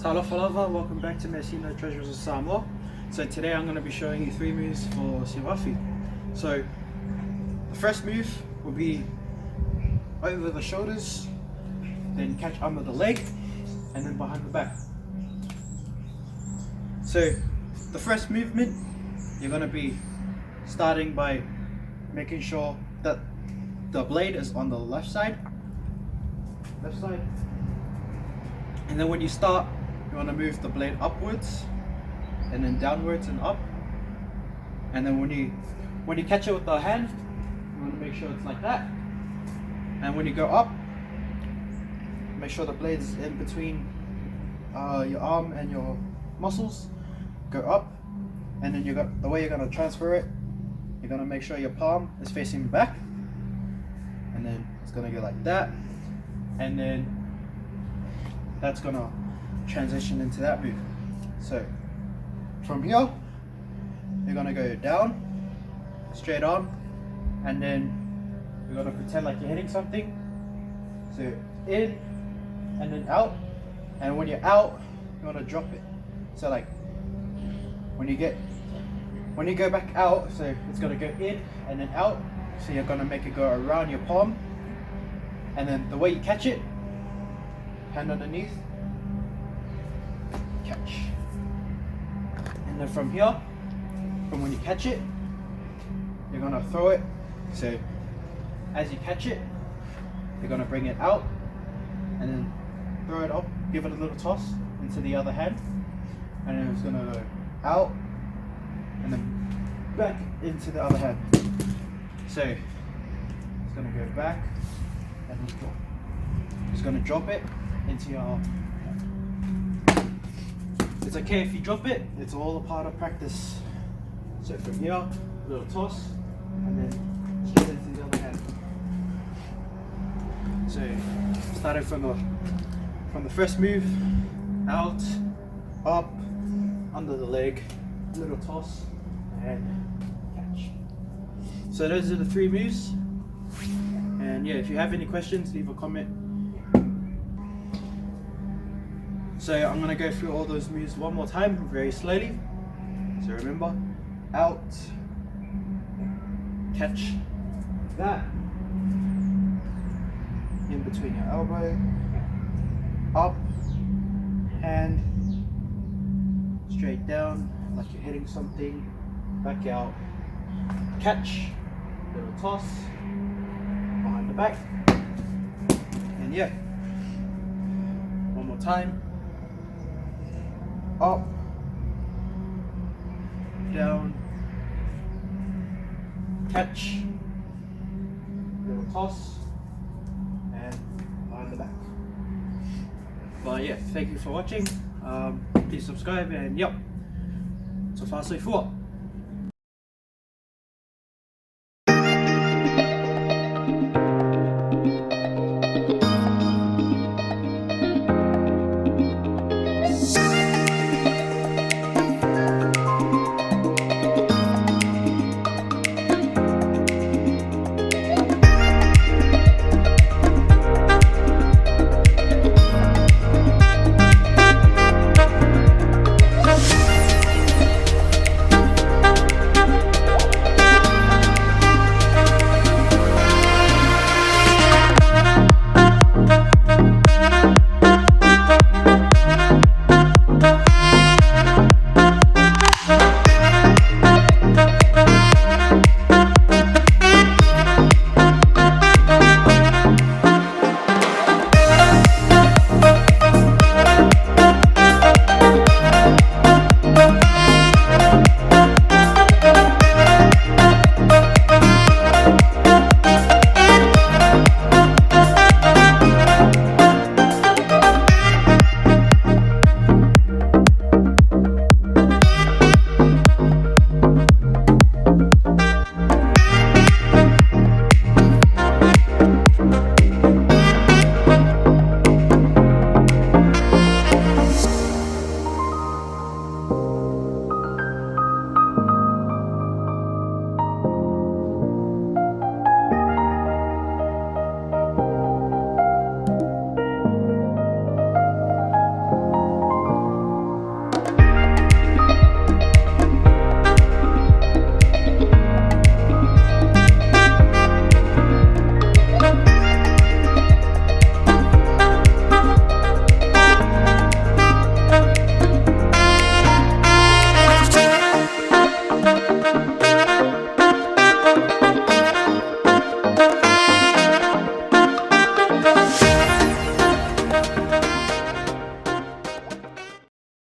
Talofa lava, welcome back to Measina Treasures of Samoa. So today I'm going to be showing you 3 moves for Siva Afi. So the first move will be over the shoulders, then catch under the leg, and then behind the back. So the first movement, you're going to be starting by making sure that the blade is on the left side. And then when you start, you want to move the blade upwards and then downwards and up. And then when you catch it with the hand, you want to make sure it's like that. And when you go up, make sure the blade is in between your arm and your muscles. Go up, and then the way you're going to transfer it, you're going to make sure your palm is facing back, and then it's going to go like that, and then that's going to transition into that move. So from here, you're going to go down, straight on, and then you're going to pretend like you're hitting something. So in and then out, and when you're out, you want to drop it. So like when you go back out, so it's going to go in and then out, so you're going to make it go around your palm, and then the way you catch it, hand underneath, catch. And then from here, from when you catch it, you're going to throw it. So as you catch it, you're going to bring it out and then throw it up, give it a little toss into the other hand, and then it's going to go out and then back into the other hand. So it's going to go back and then drop. It's going to drop it into your arm. It's okay if you drop it, it's all a part of practice. So from here, a little toss, and then straight into the other hand. So starting from the first move, out, up, under the leg, little toss, and catch. So those are the 3 moves. And yeah, if you have any questions, leave a comment. So I'm going to go through all those moves one more time, very slowly. So remember, out, catch that, in between your elbow, up, hand, straight down, like you're hitting something, back out, catch, little toss, behind the back, and yeah, one more time. Up, down, catch, little toss, and behind the back. But yeah, thank you for watching. Please subscribe, and yep, so far so forth.